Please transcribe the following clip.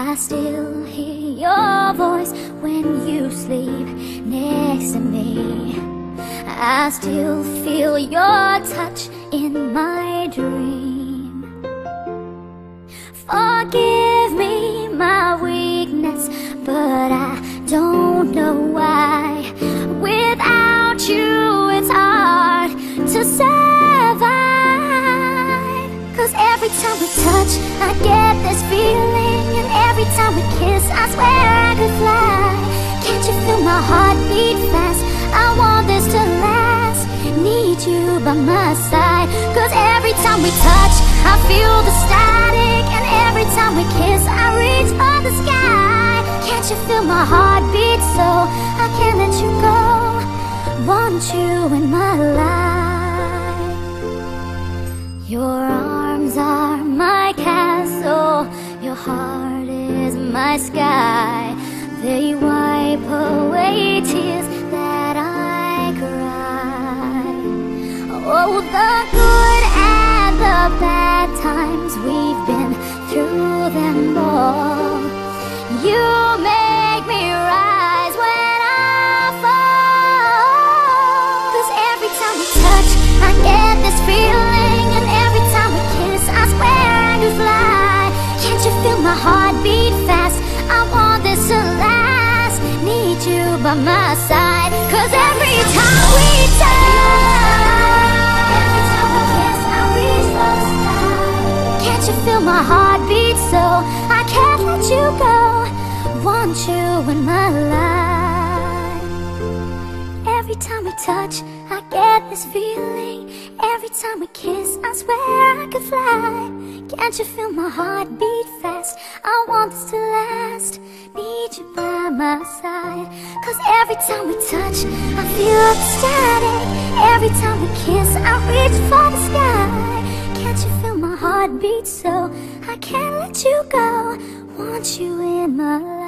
I still hear your voice when you sleep next to me. I still feel your touch in my dream. Forgive me my weakness, but I don't know why. Without you it's hard to survive. 'Cause every time we touch I get this feeling, and every time we kiss I swear I could fly. Can't you feel my heart beat fast? I want this to last. Need you by my side. 'Cause every time we touch I feel the static, and every time we kiss I reach for the sky. Can't you feel my heart beat so I can't let you go? Want you in my life. Your arms are my castle, your heart is my sky. They wipe away tears that I cry. Oh, the good and the bad times, we've been through them all. You make me rise when I fall. 'Cause every time we touch I get this feeling, and every time we kiss I swear I could fly. Can't you feel my heart beat fast? I want this to last. Need you by my side. 'Cause every time we touch, every time we kiss I reach for the sky. Can't you feel my heart beat so I can't let you go? Want you in my life. Every time we touch I get this feeling. Every time we kiss I swear I could fly. Can't you feel my heart beat fast? I want this to last. Need you by my side. 'Cause every time we touch I feel the static. Every time we kiss I reach for the sky. Can't you feel my heart beat so I can't let you go? Want you in my life.